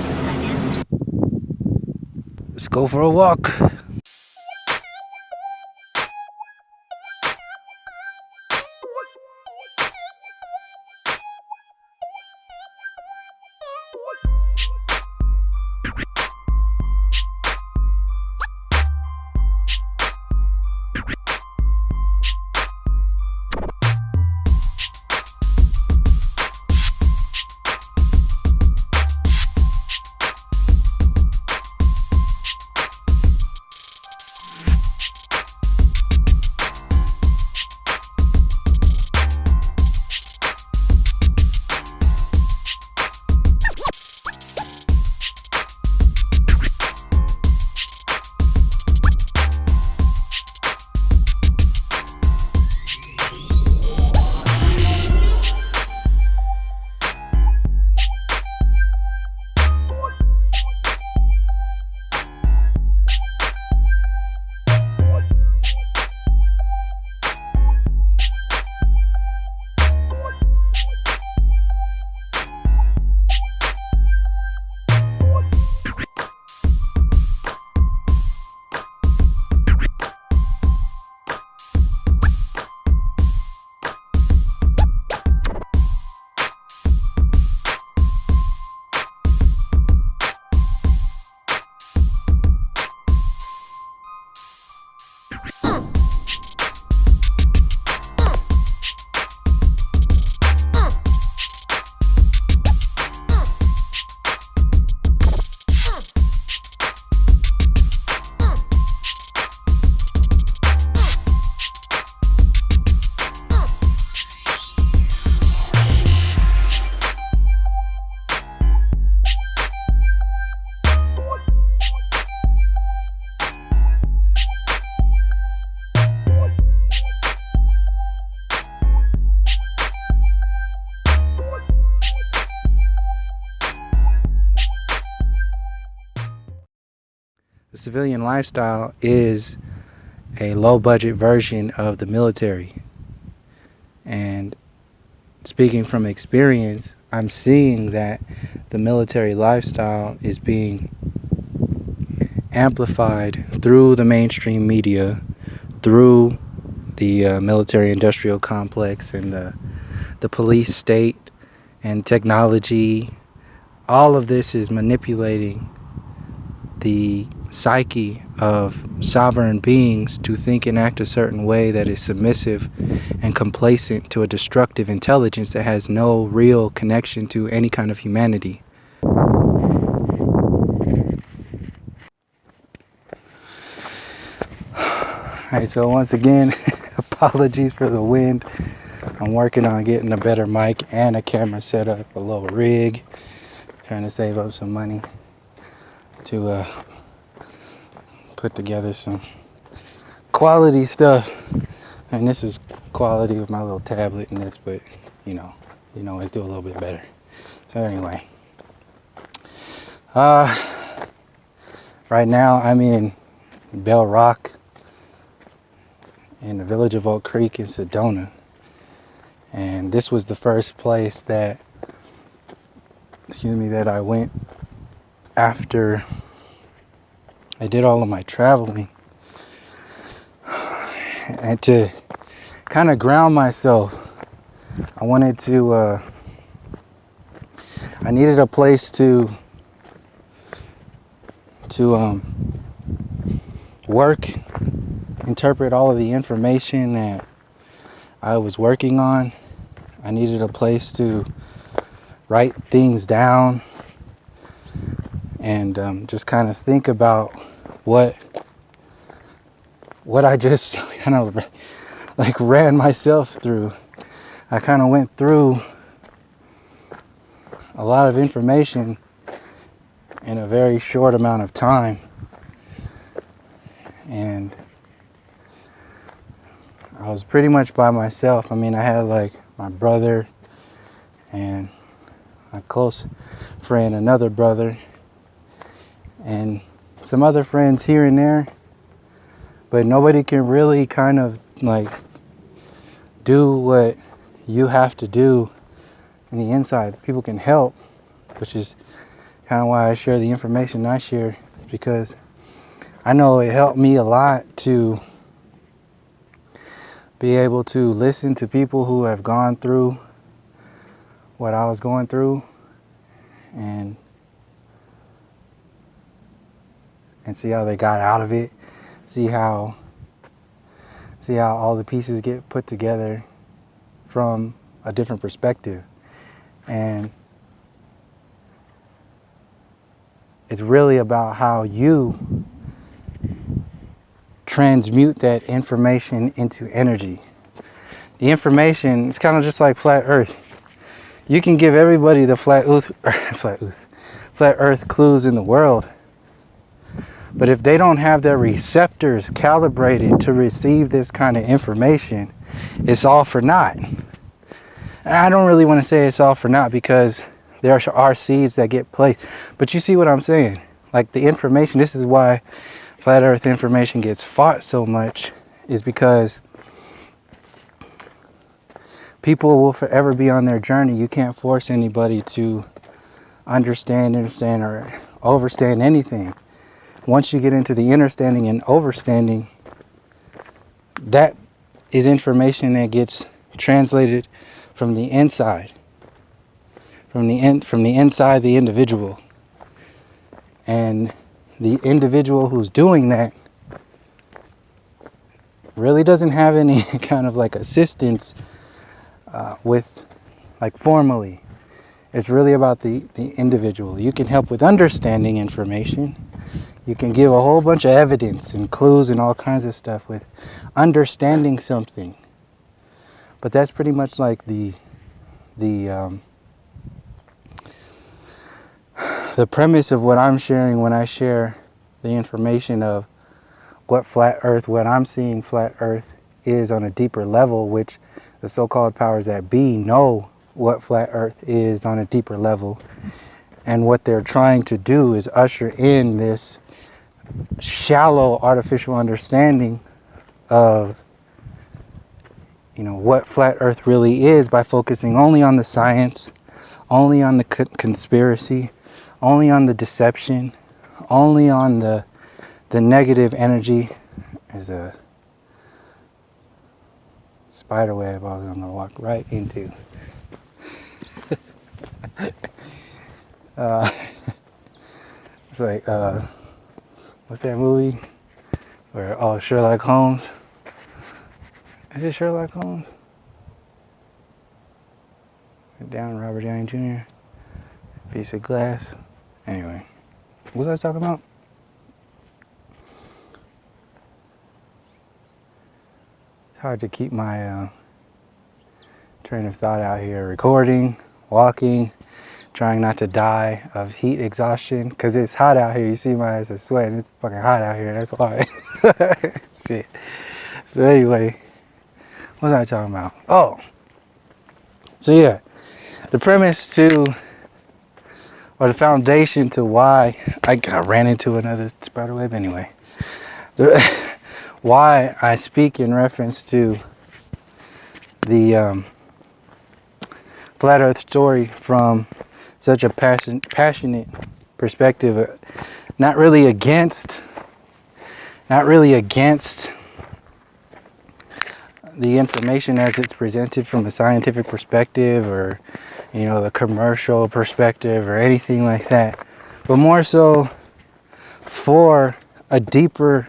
second. Let's go for a walk. The civilian lifestyle is a low-budget version of the military. And speaking from experience, I'm seeing that the military lifestyle is being amplified through the mainstream media, through the military-industrial complex and the police state and technology. All of this is manipulating the psyche of sovereign beings to think and act a certain way that is submissive and complacent to a destructive intelligence that has no real connection to any kind of humanity. Alright, so once again, apologies for the wind. I'm working on getting a better mic and a camera set up, a little rig, trying to save up some money to put together some quality stuff. And this is quality with my little tablet and this, but you know always do a little bit better. So anyway, right now I'm in Bell Rock in the village of Oak Creek in Sedona, and this was the first place that I went after I did all of my traveling, and to kind of ground myself, I needed a place to work, interpret all of the information that I was working on. I needed a place to write things down and just kind of think about what I just kind of like ran myself through. I kind of went through a lot of information in a very short amount of time, and I was pretty much by myself. I mean, I had like my brother and my close friend, another brother, and some other friends here and there, but nobody can really kind of like do what you have to do in the inside. People can help, which is Kind of why I share the information I share, because I know it helped me a lot to be able to listen to people who have gone through what I was going through and see how they got out of it, see how all the pieces get put together from a different perspective. And it's really about how you transmute that information into energy. The information, it's kind of just like flat earth. You can give everybody the flat earth clues in the world, but if they don't have their receptors calibrated to receive this kind of information, it's all for naught. And I don't really want to say it's all for naught, because there are seeds that get placed. But you see what I'm saying? Like the information, this is why flat earth information gets fought so much, is because people will forever be on their journey. You can't force anybody to understand or overstand anything. Once you get into the understanding and overstanding, that is information that gets translated from the inside, from the inside the individual. And the individual who's doing that really doesn't have any kind of like assistance with like formally. It's really about the individual. You can help with understanding information. You can give a whole bunch of evidence and clues and all kinds of stuff with understanding something. But that's pretty much like the premise of what I'm sharing when I share the information of what flat earth, what I'm seeing flat earth is on a deeper level, which the so-called powers that be know what flat earth is on a deeper level. And what they're trying to do is usher in this shallow artificial understanding of, you know, what flat earth really is, by focusing only on the science, only on the conspiracy, only on the deception, only on the negative energy. There's a spider web I was going to walk right into. It's like, what's that movie? Where, Sherlock Holmes. Is it Sherlock Holmes? Down Robert Downey Jr. Piece of glass. Anyway, what was I talking about? It's hard to keep my train of thought out here. Recording, walking, trying not to die of heat exhaustion, because it's hot out here. You see my ass is sweating. It's fucking hot out here, that's why. Shit. So anyway, what was I talking about? Oh, so yeah, the premise to, or the foundation to why I ran into another spider web. Anyway, why I speak in reference to the flat earth story from such a passionate perspective, not really against the information as it's presented from a scientific perspective, or, you know, the commercial perspective or anything like that, but more so for a deeper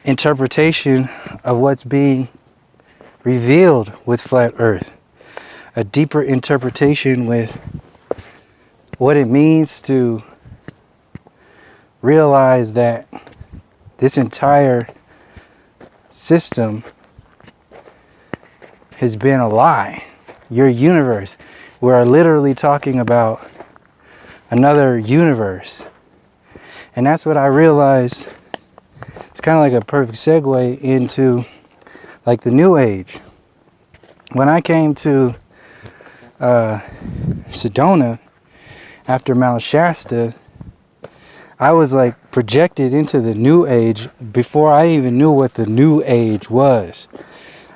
interpretation of what's being revealed with flat earth, a deeper interpretation with what it means to realize that this entire system has been a lie. Your universe. We're literally talking about another universe. And that's what I realized. It's kind of like a perfect segue into like the New Age. When I came to Sedona after Mount Shasta, I was like projected into the New Age before I even knew what the New Age was.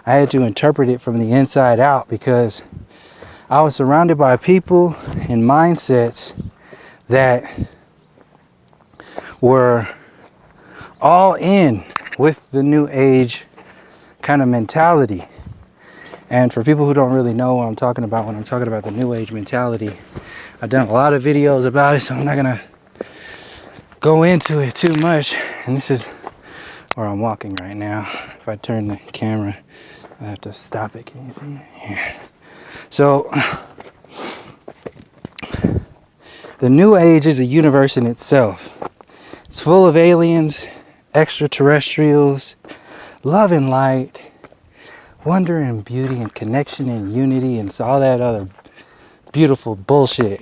I had to interpret it from the inside out, because I was surrounded by people and mindsets that were all in with the new age kind of mentality. And for people who don't really know what I'm talking about when I'm talking about the new age mentality, I've done a lot of videos about it, so I'm not gonna go into it too much. And this is where I'm walking right now. If I turn the camera, I have to stop it. Can you see it? Yeah. So the new age is a universe in itself. It's full of aliens, extraterrestrials, love and light, wonder and beauty and connection and unity and all that other beautiful bullshit.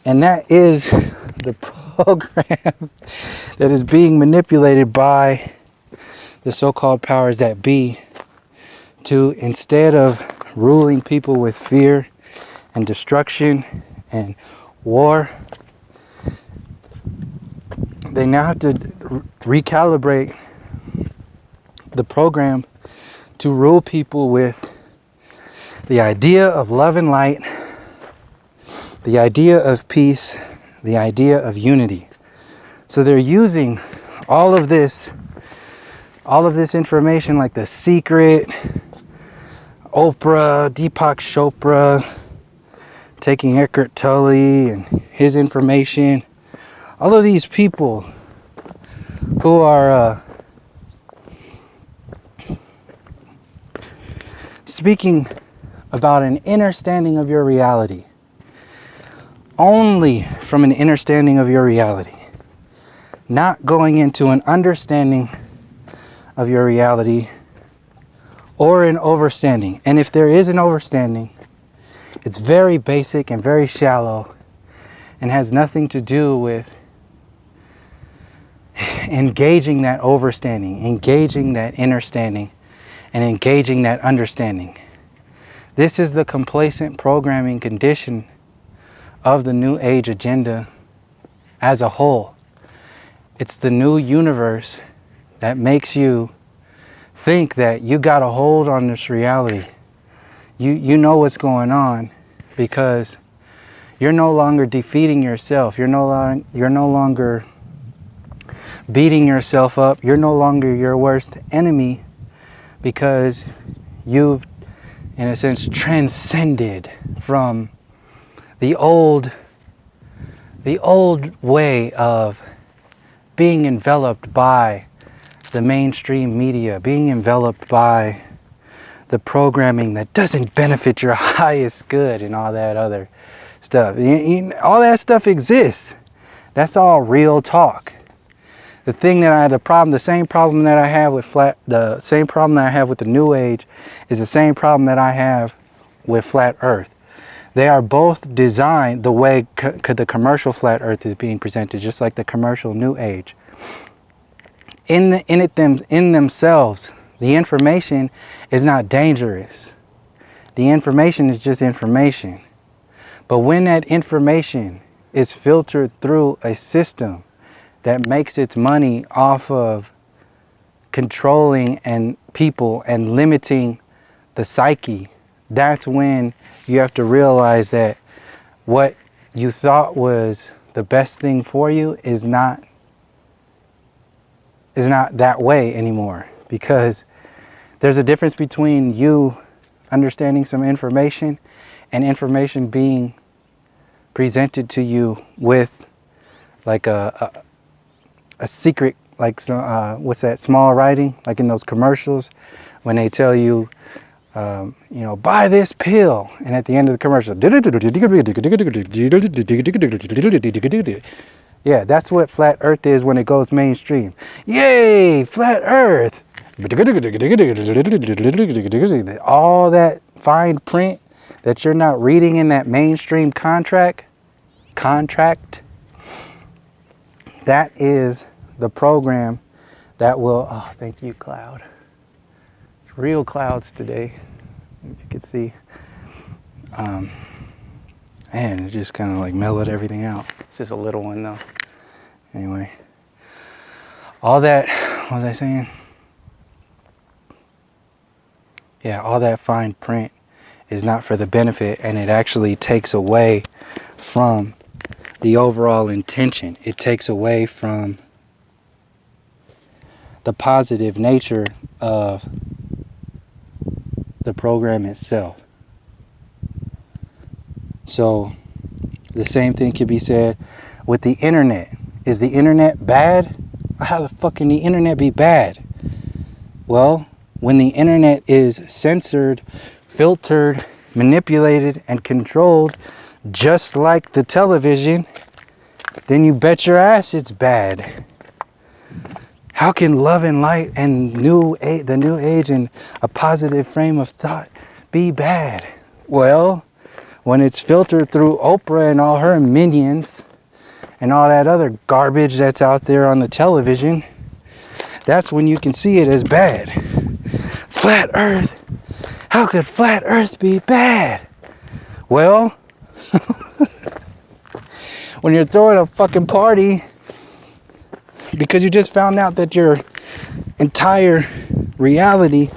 And that is the program that is being manipulated by the so-called powers that be to, instead of ruling people with fear and destruction and war, they now have to recalibrate the program to rule people with the idea of love and light, the idea of peace, the idea of unity. So they're using all of this information, like The Secret, Oprah, Deepak Chopra, taking Eckhart Tolle and his information. All of these people who are speaking about an understanding of your reality, only from an understanding of your reality, not going into an understanding of your reality or an overstanding. And if there is an overstanding, it's very basic and very shallow and has nothing to do with engaging that overstanding, engaging that understanding, and engaging that understanding. This is the complacent programming condition of the New Age agenda as a whole. It's the new universe that makes you think that you got a hold on this reality. You know what's going on because you're no longer defeating yourself. You're no longer beating yourself up. You're no longer your worst enemy because you've, in a sense, transcended from the old way of being enveloped by the mainstream media, being enveloped by the programming that doesn't benefit your highest good and all that other stuff. All that stuff exists. That's all real talk. The thing that the same problem that I have with the same problem that I have with the New Age is the same problem that I have with Flat Earth. They are both designed the way the commercial Flat Earth is being presented, just like the commercial New Age. In themselves, the information is not dangerous. The information is just information. But when that information is filtered through a system that makes its money off of controlling and people and limiting the psyche, that's when you have to realize that what you thought was the best thing for you is not that way anymore, because there's a difference between you understanding some information and information being presented to you with like a secret, like what's that, small writing, like in those commercials when they tell you, buy this pill, and at the end of the commercial, yeah, that's what Flat Earth is when it goes mainstream. Yay, Flat Earth! All that fine print that you're not reading in that mainstream contract, that is the program that will, oh, thank you, cloud. It's real clouds today, if you could see. Man, it just kind of like mellowed everything out. It's just a little one though. Anyway, all that, what was I saying? Yeah, all that fine print is not for the benefit, and it actually takes away from the overall intention. It takes away from the positive nature of the program itself. So the same thing can be said with the internet. Is the internet bad? How the fuck can the internet be bad? Well, when the internet is censored, filtered, manipulated, and controlled just like the television, then you bet your ass it's bad. How can love and light and the new age and a positive frame of thought be bad? Well, when it's filtered through Oprah and all her minions and all that other garbage that's out there on the television, that's when you can see it as bad. Flat Earth. How could flat Earth be bad? Well, when you're throwing a fucking party because you just found out that your entire reality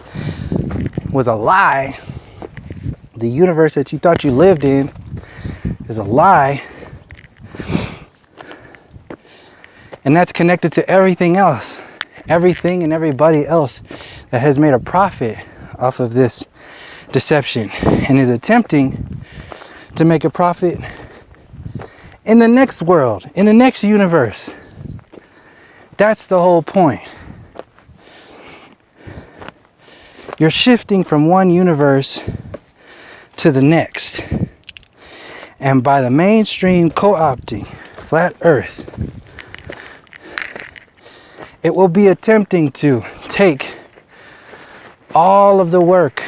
was a lie, the universe that you thought you lived in is a lie, and that's connected to everything else, everything and everybody else that has made a profit off of this deception and is attempting to make a profit in the next world, in the next universe. That's the whole point. You're shifting from one universe to the next. And by the mainstream co-opting flat Earth, it will be attempting to take all of the work,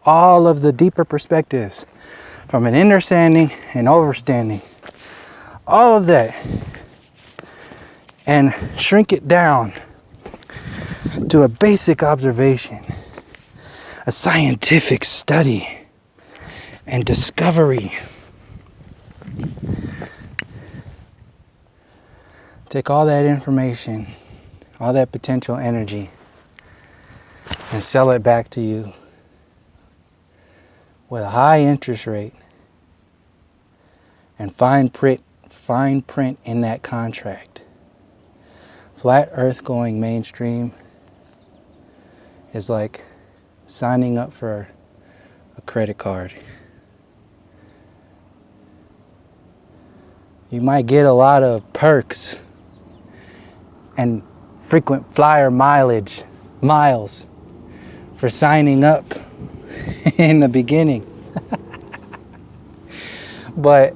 all of the deeper perspectives from an understanding and overstanding, all of that, and shrink it down to a basic observation, a scientific study and discovery. Take all that information, all that potential energy, and sell it back to you with a high interest rate and fine print in that contract. Flat Earth going mainstream is like signing up for a credit card. You might get a lot of perks and frequent flyer miles for signing up in the beginning. But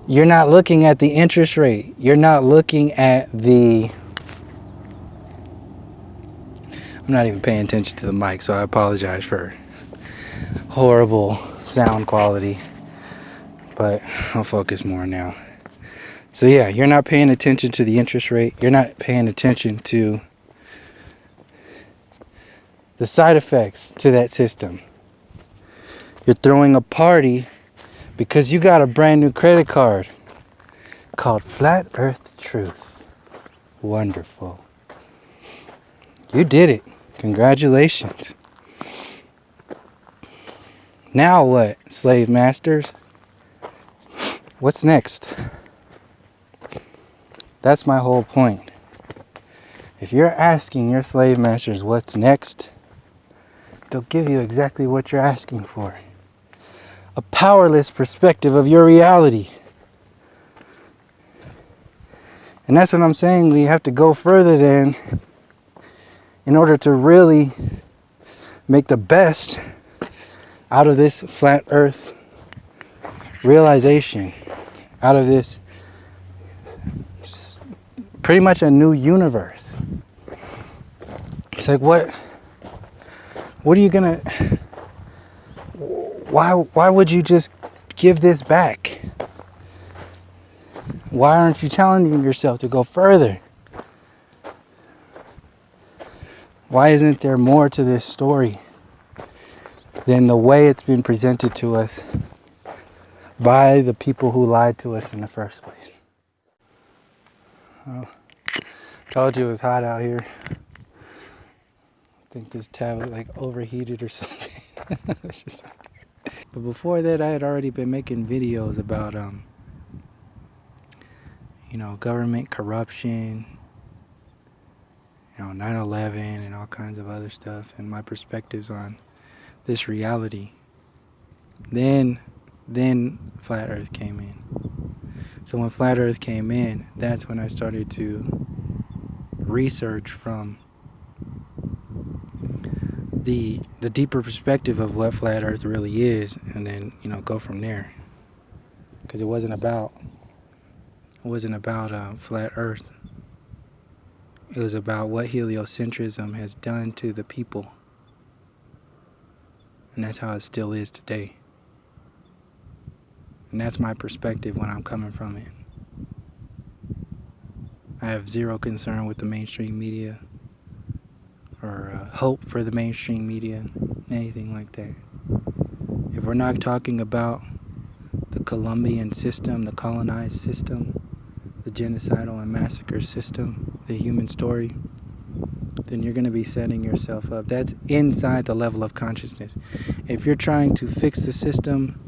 you're not looking at the interest rate. You're not looking at the... I'm not even paying attention to the mic, so I apologize for horrible sound quality. But I'll focus more now. So yeah, you're not paying attention to the interest rate. You're not paying attention to the side effects to that system. You're throwing a party because you got a brand new credit card called Flat Earth Truth. Wonderful. You did it. Congratulations. Now what, slave masters? What's next? That's my whole point. If you're asking your slave masters what's next, they'll give you exactly what you're asking for. A powerless perspective of your reality. And that's what I'm saying. We have to go further than, in order to really make the best out of this flat earth realization, out of this pretty much a new universe. It's like, what are you gonna... Why would you just give this back? Why aren't you challenging yourself to go further? Why isn't there more to this story than the way it's been presented to us by the people who lied to us in the first place? Oh, told you it was hot out here. I think this tablet like overheated or something. It's just... But before that, I had already been making videos about government corruption, 9/11 and all kinds of other stuff, and my perspectives on this reality. Then Flat Earth came in. So when Flat Earth came in, that's when I started to research from the deeper perspective of what Flat Earth really is, and then go from there. Because it wasn't about Flat Earth. It was about what heliocentrism has done to the people, and that's how it still is today. And that's my perspective when I'm coming from it. I have zero concern with the mainstream media or hope for the mainstream media, anything like that. If we're not talking about the Colombian system, the colonized system, the genocidal and massacre system, the human story, then you're going to be setting yourself up. That's inside the level of consciousness. If you're trying to fix the system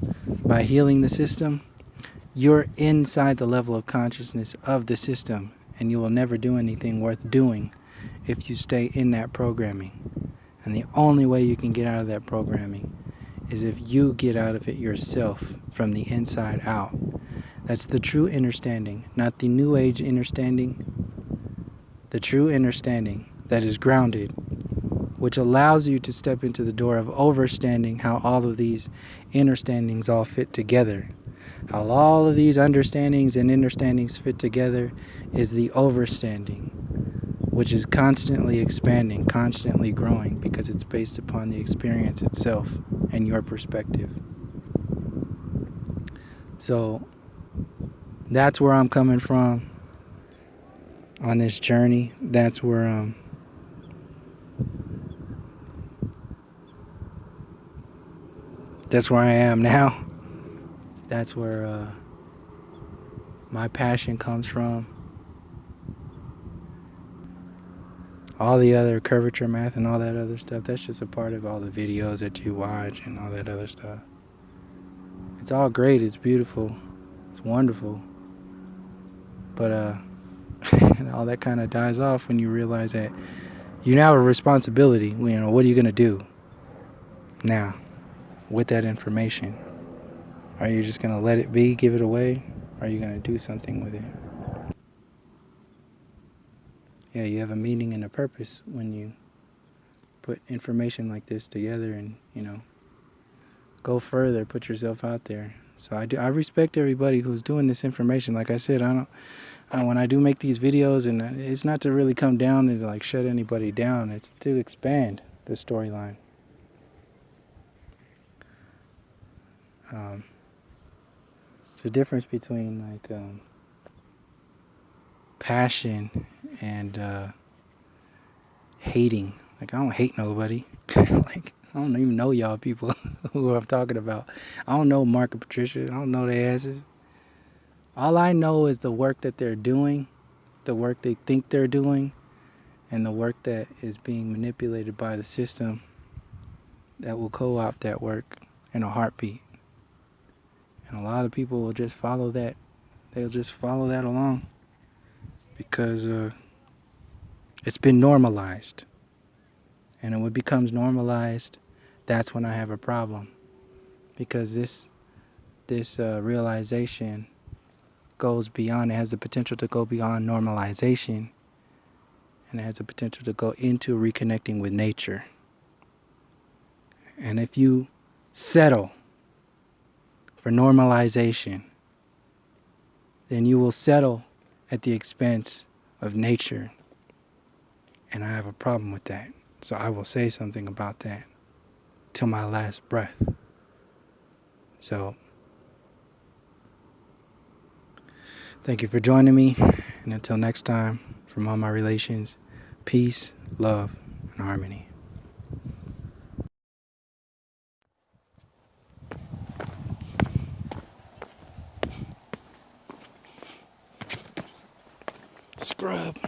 by healing the system, you're inside the level of consciousness of the system, and you will never do anything worth doing if you stay in that programming. And the only way you can get out of that programming is if you get out of it yourself from the inside out. That's the true understanding, not the New Age understanding. The true understanding that is grounded, which allows you to step into the door of overstanding how all of these understandings all fit together. How all of these understandings and understandings fit together is the overstanding, which is constantly expanding, constantly growing, because it's based upon the experience itself and your perspective. So that's where I'm coming from on this journey. That's where I am now. That's where my passion comes from. All the other curvature math and all that other stuff, that's just a part of all the videos that you watch and all that other stuff. It's all great, it's beautiful, it's wonderful. But all that kind of dies off when you realize that you now have a responsibility. What are you going to do now with that information? Are you just going to let it be, give it away? Or are you going to do something with it? Yeah, you have a meaning and a purpose when you put information like this together and, go further, put yourself out there. So I respect everybody who's doing this information. Like I said, when I do make these videos, and it's not to really come down and like shut anybody down, it's to expand the storyline. There's a difference between like passion and hating. Like, I don't hate nobody. Like, I don't even know y'all people who I'm talking about. I don't know Mark and Patricia. I don't know their asses. All I know is the work that they're doing, the work they think they're doing, and the work that is being manipulated by the system that will co-opt that work in a heartbeat. And a lot of people will just follow that. They'll just follow that along because it's been normalized. And when it becomes normalized, that's when I have a problem. Because this realization goes beyond, it has the potential to go beyond normalization, and it has the potential to go into reconnecting with nature. And if you settle for normalization, then you will settle at the expense of nature. And I have a problem with that. So I will say something about that till my last breath. So thank you for joining me. And until next time, from all my relations, peace, love, and harmony. Scrub.